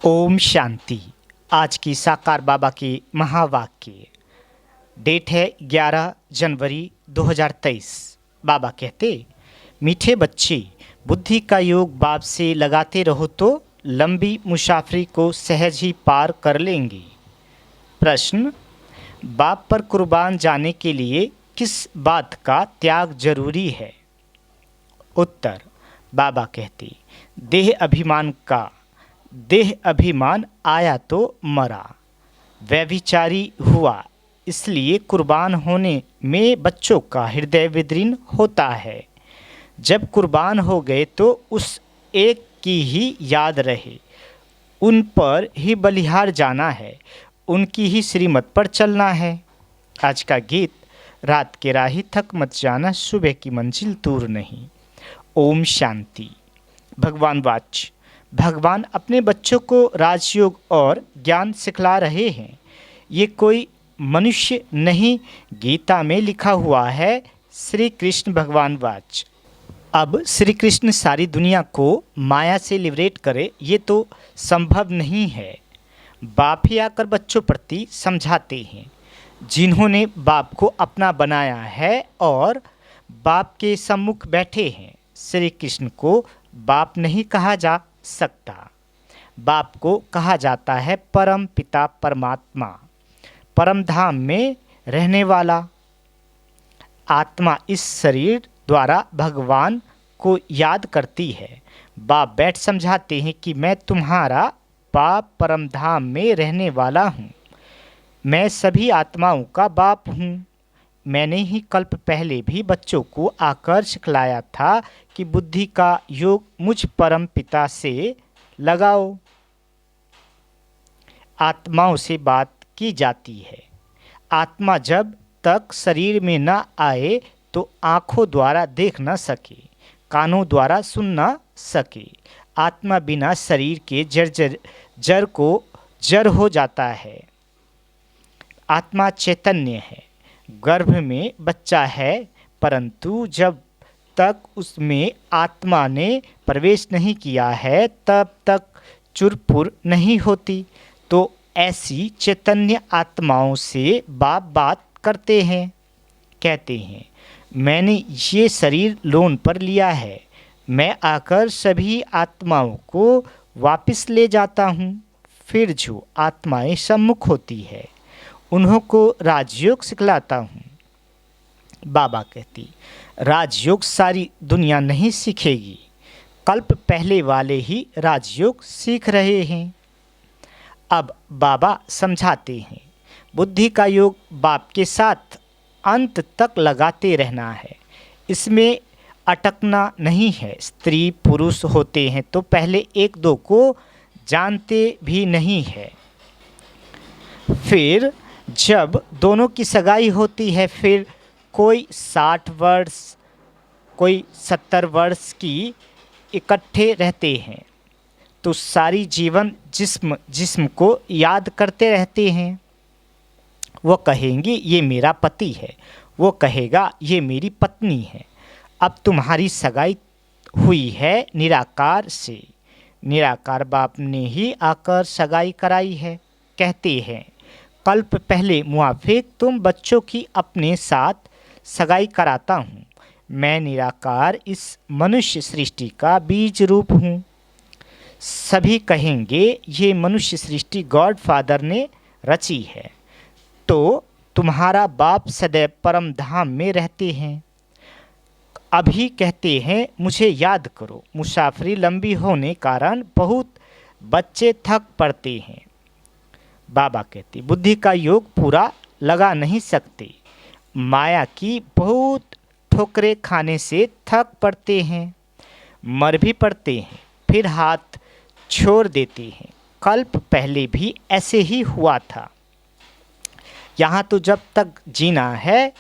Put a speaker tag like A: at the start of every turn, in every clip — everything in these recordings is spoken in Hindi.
A: ओम शांति। आज की साकार बाबा की महावाक्य डेट है 11 जनवरी 2023। बाबा कहते, मीठे बच्चे, बुद्धि का योग बाप से लगाते रहो तो लंबी मुसाफरी को सहज ही पार कर लेंगे। प्रश्न, बाप पर कुर्बान जाने के लिए किस बात का त्याग जरूरी है? उत्तर, बाबा कहते, देह अभिमान आया तो मरा, व्यभिचारी हुआ, इसलिए कुर्बान होने में बच्चों का हृदय विदीर्ण होता है। जब कुर्बान हो गए तो उस एक की ही याद रहे, उन पर ही बलिहार जाना है, उनकी ही श्रीमत पर चलना है। आज का गीत, रात के राही थक मत जाना, सुबह की मंजिल दूर नहीं। ओम शांति। भगवान वाच, भगवान अपने बच्चों को राजयोग और ज्ञान सिखला रहे हैं। ये कोई मनुष्य नहीं, गीता में लिखा हुआ है। श्री कृष्ण भगवान वाच, अब श्री कृष्ण सारी दुनिया को माया से लिबरेट करे, ये तो संभव नहीं है। बाप ही आकर बच्चों प्रति समझाते हैं, जिन्होंने बाप को अपना बनाया है और बाप के सम्मुख बैठे हैं। श्री कृष्ण को बाप नहीं कहा जा सकता। बाप को कहा जाता है परम पिता परमात्मा, परम धाम में रहने वाला। आत्मा इस शरीर द्वारा भगवान को याद करती है। बाप बैठ समझाते हैं कि मैं तुम्हारा बाप परम धाम में रहने वाला हूँ। मैं सभी आत्माओं का बाप हूँ। मैंने ही कल्प पहले भी बच्चों को आकर सिखलाया था कि बुद्धि का योग मुझ परम पिता से लगाओ। आत्माओं से बात की जाती है। आत्मा जब तक शरीर में न आए तो आँखों द्वारा देख न सके, कानों द्वारा सुन न सके। आत्मा बिना शरीर के जड़ हो जाता है। आत्मा चैतन्य है, गर्भ में बच्चा है, परंतु जब तक उसमें आत्मा ने प्रवेश नहीं किया है तब तक चुरपुर नहीं होती। तो ऐसी चैतन्य आत्माओं से बाप बात करते हैं, कहते हैं, मैंने ये शरीर लोन पर लिया है, मैं आकर सभी आत्माओं को वापस ले जाता हूँ। फिर जो आत्माएं सम्मुख होती है उन्हों को राजयोग सिखलाता हूँ। बाबा कहती, राजयोग सारी दुनिया नहीं सीखेगी, कल्प पहले वाले ही राजयोग सीख रहे हैं। अब बाबा समझाते हैं, बुद्धि का योग बाप के साथ अंत तक लगाते रहना है, इसमें अटकना नहीं है। स्त्री पुरुष होते हैं तो पहले एक दो को जानते भी नहीं है, फिर जब दोनों की सगाई होती है, फिर कोई 60 वर्ष कोई 70 वर्ष की इकट्ठे रहते हैं तो सारी जीवन जिस्म को याद करते रहते हैं। वो कहेंगे ये मेरा पति है, वो कहेगा ये मेरी पत्नी है। अब तुम्हारी सगाई हुई है निराकार से, निराकार बाप ने ही आकर सगाई कराई है। कहते हैं, कल्प पहले मुआफिक तुम बच्चों की अपने साथ सगाई कराता हूँ। मैं निराकार इस मनुष्य सृष्टि का बीज रूप हूँ। सभी कहेंगे ये मनुष्य सृष्टि गॉड फादर ने रची है। तो तुम्हारा बाप सदैव परम धाम में रहते हैं। अभी कहते हैं मुझे याद करो। मुसाफरी लंबी होने कारण बहुत बच्चे थक पड़ते हैं। बाबा कहते, बुद्धि का योग पूरा लगा नहीं सकते, माया की बहुत ठोकरें खाने से थक पड़ते हैं, मर भी पड़ते हैं, फिर हाथ छोड़ देते हैं। कल्प पहले भी ऐसे ही हुआ था। यहाँ तो जब तक जीना है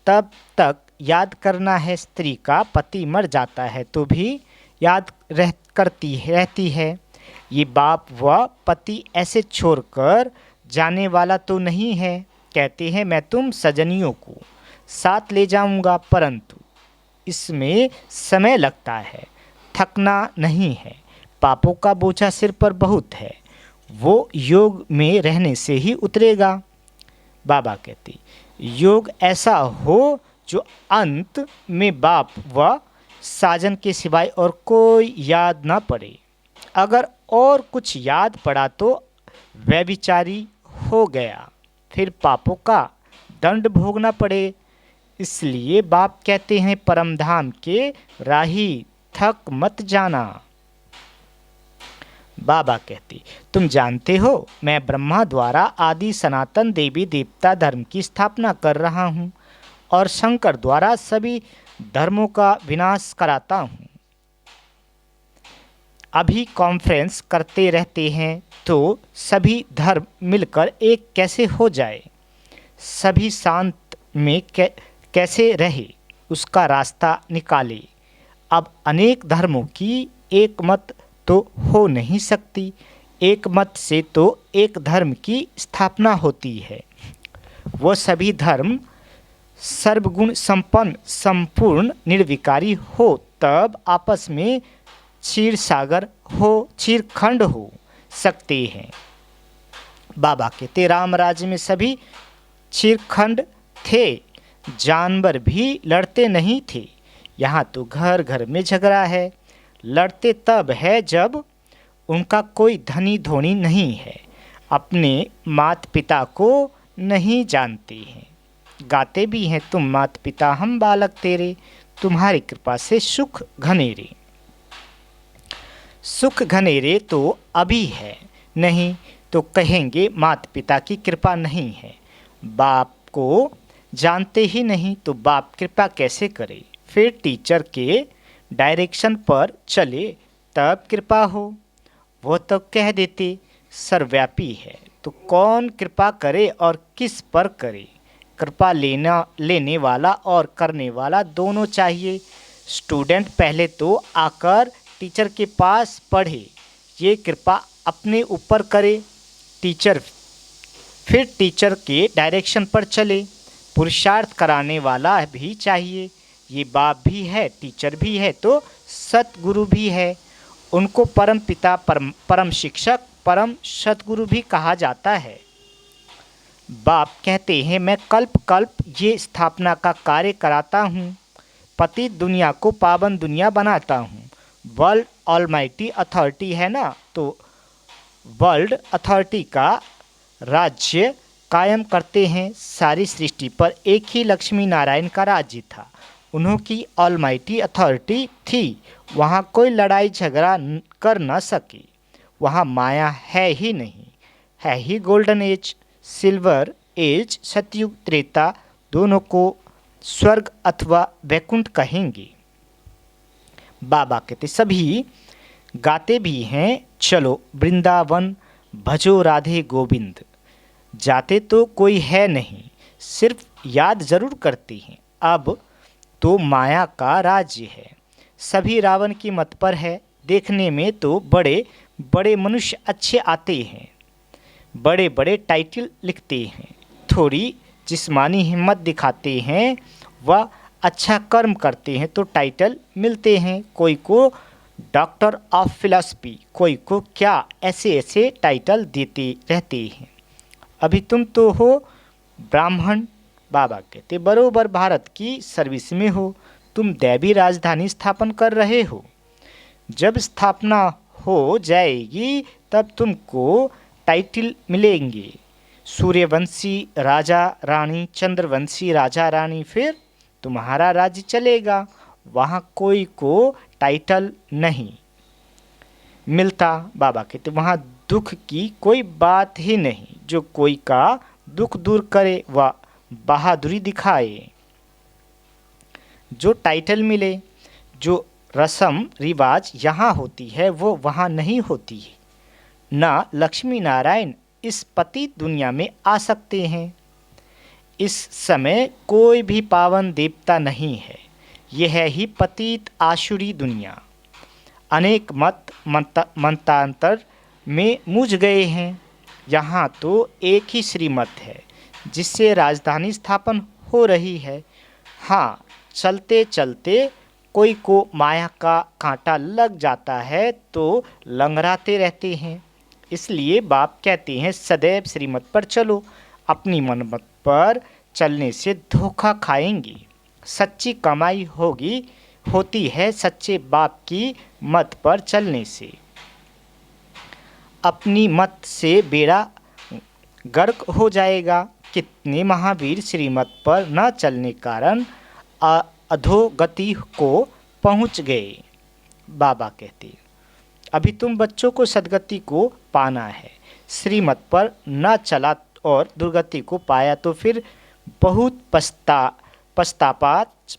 A: तब तक याद करना है। स्त्री का पति मर जाता है तो भी याद रहती है। ये बाप व पति ऐसे छोड़कर जाने वाला तो नहीं है। कहते हैं मैं तुम सजनियों को साथ ले जाऊंगा, परंतु इसमें समय लगता है, थकना नहीं है। पापों का बोझा सिर पर बहुत है, वो योग में रहने से ही उतरेगा। बाबा कहते योग ऐसा हो जो अंत में बाप व साजन के सिवाय और कोई याद ना पड़े। अगर और कुछ याद पड़ा तो व्यभिचारी हो गया, फिर पापों का दंड भोगना पड़े। इसलिए बाप कहते हैं परम धाम के राही थक मत जाना। बाबा कहते तुम जानते हो मैं ब्रह्मा द्वारा आदि सनातन देवी देवता धर्म की स्थापना कर रहा हूँ और शंकर द्वारा सभी धर्मों का विनाश कराता हूँ। अभी कॉन्फ्रेंस करते रहते हैं तो सभी धर्म मिलकर एक कैसे हो जाए, सभी शांत में कैसे रहे, उसका रास्ता निकाले। अब अनेक धर्मों की एक मत तो हो नहीं सकती, एक मत से तो एक धर्म की स्थापना होती है। वो सभी धर्म सर्वगुण संपन्न संपूर्ण निर्विकारी हो, तब आपस में क्षीर सागर हो, क्षीरखंड हो सकते हैं। बाबा कहते राम राज्य में सभी क्षीरखंड थे, जानवर भी लड़ते नहीं थे। यहाँ तो घर घर में झगड़ा है। लड़ते तब है जब उनका कोई धनी धोनी नहीं है, अपने माता पिता को नहीं जानते हैं। गाते भी हैं तुम माता पिता हम बालक तेरे, तुम्हारी कृपा से सुख घनेरे। सुख घनेरे तो अभी है, नहीं तो कहेंगे माता पिता की कृपा नहीं है। बाप को जानते ही नहीं तो बाप कृपा कैसे करे। फिर टीचर के डायरेक्शन पर चले तब कृपा हो। वो तो कह देते सर्वव्यापी है, तो कौन कृपा करे और किस पर करे। कृपा लेने वाला और करने वाला दोनों चाहिए। स्टूडेंट पहले तो आकर टीचर के पास पढ़े, ये कृपा अपने ऊपर करे। टीचर फिर टीचर के डायरेक्शन पर चले। पुरुषार्थ कराने वाला भी चाहिए। ये बाप भी है, टीचर भी है, तो सतगुरु भी है। उनको परम पिता, परम शिक्षक, परम सतगुरु भी कहा जाता है। बाप कहते हैं मैं कल्प कल्प ये स्थापना का कार्य कराता हूँ, पतित दुनिया को पावन दुनिया बनाता हूँ। वर्ल्ड ऑलमाइटी अथॉरिटी है ना, तो वर्ल्ड अथॉरिटी का राज्य कायम करते हैं। सारी सृष्टि पर एक ही लक्ष्मी नारायण का राज्य था, उन्हों की ऑलमाइटी अथॉरिटी थी। वहाँ कोई लड़ाई झगड़ा कर न सके, वहाँ माया है ही नहीं, है ही गोल्डन एज। सिल्वर एज, सतयुग त्रेता दोनों को स्वर्ग अथवा वैकुंठ कहेंगे। बाबा कहते सभी गाते भी हैं चलो वृंदावन भजो राधे गोविंद। जाते तो कोई है नहीं, सिर्फ याद ज़रूर करते हैं। अब तो माया का राज्य है, सभी रावण की मत पर है। देखने में तो बड़े बड़े मनुष्य अच्छे आते हैं, बड़े बड़े टाइटल लिखते हैं, थोड़ी जिस्मानी हिम्मत दिखाते हैं व अच्छा कर्म करते हैं तो टाइटल मिलते हैं। कोई को डॉक्टर ऑफ फिलॉसफी, कोई को क्या, ऐसे ऐसे टाइटल देते रहते हैं। अभी तुम तो हो ब्राह्मण। बाबा कहते बरोबर भारत की सर्विस में हो, तुम दैवी राजधानी स्थापन कर रहे हो। जब स्थापना हो जाएगी तब तुमको टाइटल मिलेंगे, सूर्यवंशी राजा रानी, चंद्रवंशी राजा रानी, फिर तुम्हारा राज्य चलेगा। वहाँ कोई को टाइटल नहीं मिलता। बाबा कहते वहाँ दुख की कोई बात ही नहीं, जो कोई का दुख दूर करे वह बहादुरी दिखाए। जो टाइटल मिले, जो रस्म रिवाज यहाँ होती है वो वहाँ नहीं होती है। ना लक्ष्मी नारायण इस पतित दुनिया में आ सकते हैं। इस समय कोई भी पावन देवता नहीं है, यह है ही पतित आसुरी दुनिया। अनेक मतांतर में मुझ गए हैं। यहाँ तो एक ही श्रीमत है जिससे राजधानी स्थापन हो रही है। हाँ, चलते चलते कोई को माया का कांटा लग जाता है तो लंगड़ाते रहते हैं। इसलिए बाप कहते हैं सदैव श्रीमत पर चलो, अपनी मनमत पर चलने से धोखा खाएंगे। सच्ची कमाई होती है सच्चे बाप की मत पर चलने से। अपनी मत से बेड़ा गर्क हो जाएगा। कितने महावीर श्रीमत पर न चलने कारण अधोगति को पहुंच गए। बाबा कहते अभी तुम बच्चों को सदगति को पाना है, श्रीमत पर न चला और दुर्गति को पाया तो फिर बहुत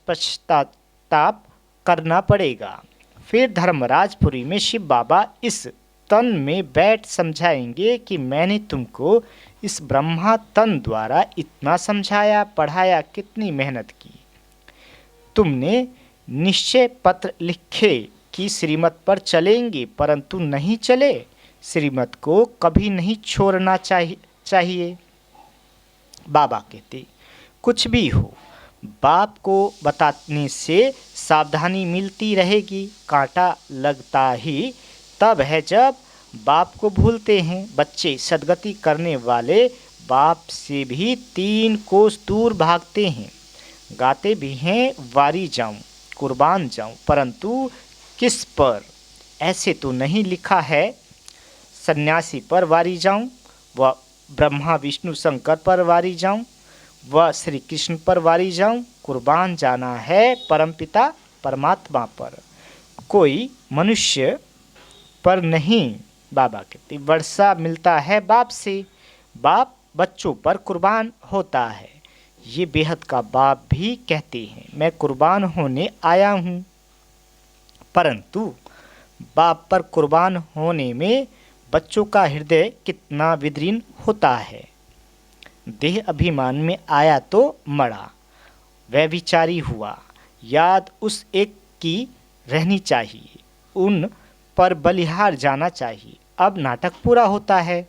A: पश्चाताप करना पड़ेगा। फिर धर्मराजपुरी में शिव बाबा इस तन में बैठ समझाएंगे कि मैंने तुमको इस ब्रह्मा तन द्वारा इतना समझाया पढ़ाया, कितनी मेहनत की। तुमने निश्चय पत्र लिखे कि श्रीमत पर चलेंगे, परंतु नहीं चले। श्रीमत को कभी नहीं छोड़ना चाहिए। बाबा कहते कुछ भी हो, बाप को बताने से सावधानी मिलती रहेगी। कांटा लगता ही तब है जब बाप को भूलते हैं। बच्चे सदगति करने वाले बाप से भी 3 कोस दूर भागते हैं। गाते भी हैं वारी जाऊं कुर्बान जाऊं, परंतु किस पर? ऐसे तो नहीं लिखा है सन्यासी पर वारी जाऊं, व ब्रह्मा विष्णु शंकर पर वारी जाऊं, व श्री कृष्ण पर वारी जाऊं। कुर्बान जाना है परमपिता परमात्मा पर, कोई मनुष्य पर नहीं। बाबा कहते वर्षा मिलता है बाप से, बाप बच्चों पर कुर्बान होता है। ये बेहद का बाप भी कहते हैं मैं कुर्बान होने आया हूँ, परंतु बाप पर कुर्बान होने में बच्चों का हृदय कितना विदीर्ण होता है। देह अभिमान में आया तो मरा, व्यभिचारी हुआ, याद उस एक की रहनी चाहिए, उन पर बलिहार जाना चाहिए। अब नाटक पूरा होता है,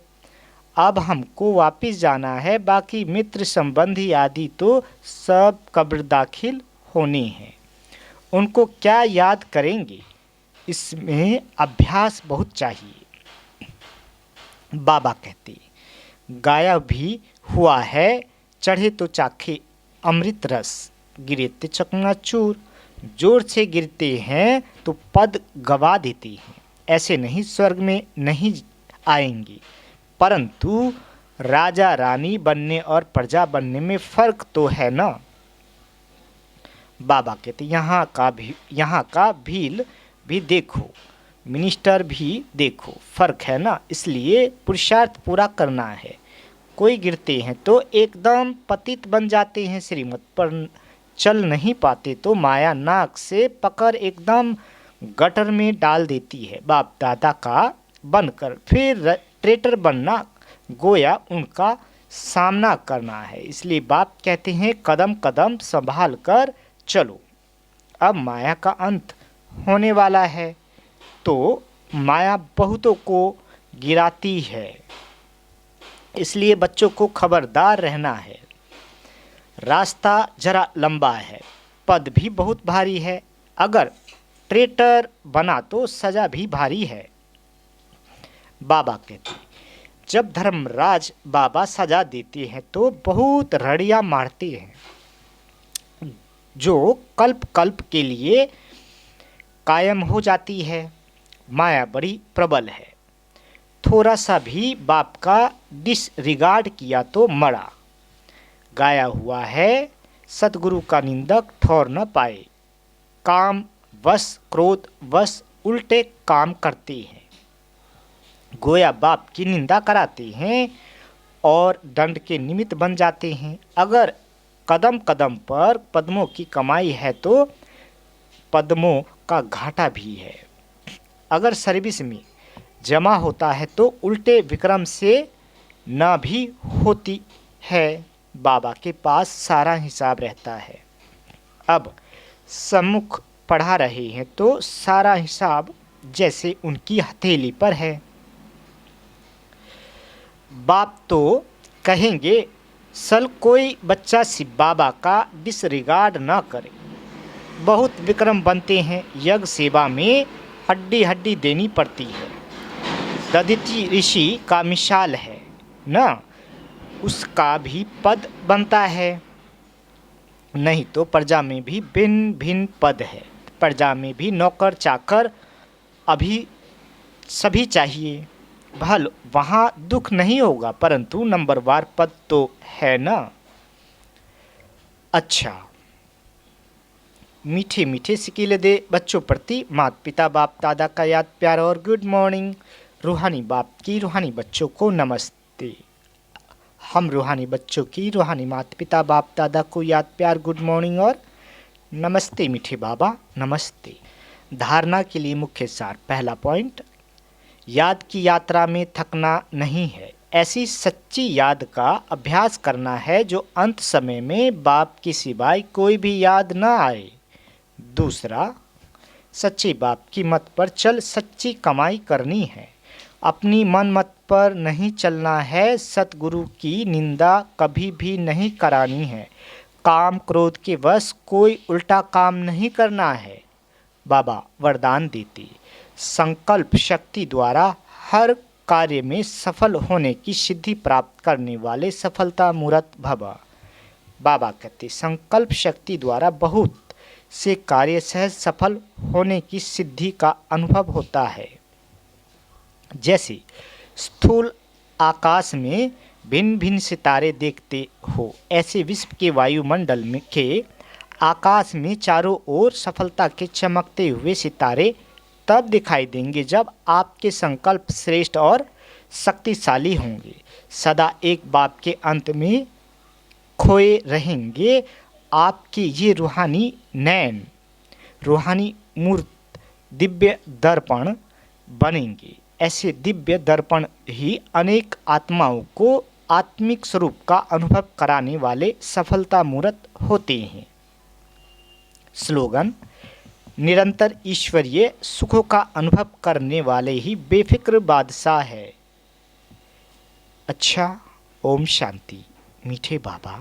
A: अब हमको वापिस जाना है। बाकी मित्र संबंधी आदि तो सब कब्र दाखिल होने हैं, उनको क्या याद करेंगे। इसमें अभ्यास बहुत चाहिए। बाबा कहते गाया भी हुआ है, चढ़े तो चाखे अमृत रस, गिरे तो चकनाचूर। जोर से गिरते हैं तो पद गवा देते हैं। ऐसे नहीं स्वर्ग में नहीं आएंगे, परंतु राजा रानी बनने और प्रजा बनने में फर्क तो है ना। बाबा कहते यहाँ का भील भी देखो, मिनिस्टर भी देखो, फर्क है ना। इसलिए पुरुषार्थ पूरा करना है। कोई गिरते हैं तो एकदम पतित बन जाते हैं, श्रीमत पर चल नहीं पाते तो माया नाक से पकड़ एकदम गटर में डाल देती है। बाप दादा का बनकर फिर ट्रेटर बनना, गोया उनका सामना करना है। इसलिए बाप कहते हैं कदम कदम संभाल कर चलो। अब माया का अंत होने वाला है, तो माया बहुतों को गिराती है, इसलिए बच्चों को खबरदार रहना है। रास्ता जरा लंबा है, पद भी बहुत भारी है, अगर ट्रेटर बना तो सजा भी भारी है। बाबा कहते जब धर्मराज बाबा सजा देते हैं तो बहुत रड़ियाँ मारते हैं, जो कल्प कल्प के लिए कायम हो जाती है। माया बड़ी प्रबल है, थोड़ा सा भी बाप का डिसरिगार्ड किया तो मरा। गाया हुआ है सतगुरु का निंदक ठौर न पाए, काम वश क्रोध वश उल्टे काम करते हैं। गोया बाप की निंदा कराते हैं और दंड के निमित्त बन जाते हैं। अगर कदम कदम पर पद्मों की कमाई है तो पद्मों का घाटा भी है। अगर सर्विस में जमा होता है तो उल्टे विक्रम से न भी होती है। बाबा के पास सारा हिसाब रहता है। अब सम्मुख पढ़ा रहे हैं तो सारा हिसाब जैसे उनकी हथेली पर है। बाप तो कहेंगे सल कोई बच्चा शिव बाबा का डिसरिगार्ड ना करे। बहुत विक्रम बनते हैं, यज्ञ सेवा में हड्डी हड्डी देनी पड़ती है। दधीचि ऋषि का मिसाल है ना, उसका भी पद बनता है। नहीं तो प्रजा में भी भिन्न भिन्न पद है, प्रजा में भी नौकर चाकर अभी सभी चाहिए। भल वहाँ दुख नहीं होगा, परंतु नंबरवार पद तो है ना। अच्छा, मीठे मीठे सिकीले दे बच्चों प्रति माता पिता बाप दादा का याद प्यार और गुड मॉर्निंग। रूहानी बाप की रूहानी बच्चों को नमस्ते। हम रूहानी बच्चों की रूहानी माता पिता बाप दादा को याद प्यार गुड मॉर्निंग और नमस्ते मीठे बाबा नमस्ते। धारणा के लिए मुख्य सार। पहला पॉइंट, याद की यात्रा में थकना नहीं है, ऐसी सच्ची याद का अभ्यास करना है जो अंत समय में बाप की सिवाय कोई भी याद न आए। दूसरा, सच्चे बाप की मत पर चल सच्ची कमाई करनी है, अपनी मन मत पर नहीं चलना है, सतगुरु की निंदा कभी भी नहीं करानी है, काम क्रोध के वश कोई उल्टा काम नहीं करना है। बाबा वरदान देते, संकल्प शक्ति द्वारा हर कार्य में सफल होने की सिद्धि प्राप्त करने वाले सफलता मूर्त भव। बाबा कहते, संकल्प शक्ति द्वारा बहुत से कार्य सहज सफल होने की सिद्धि का अनुभव होता है। जैसे स्थूल आकाश में भिन्न भिन्न सितारे देखते हो, ऐसे विश्व के वायुमंडल में के आकाश में चारों ओर सफलता के चमकते हुए सितारे तब दिखाई देंगे जब आपके संकल्प श्रेष्ठ और शक्तिशाली होंगे। सदा एक बाप के अंत में खोए रहेंगे आपके ये रूहानी नयन, रूहानी मूर्त दिव्य दर्पण बनेंगे। ऐसे दिव्य दर्पण ही अनेक आत्माओं को आत्मिक स्वरूप का अनुभव कराने वाले सफलता मूर्त होते हैं। स्लोगन, निरंतर ईश्वरीय सुखों का अनुभव करने वाले ही बेफिक्र बादशाह है। अच्छा, ओम शांति मीठे बाबा।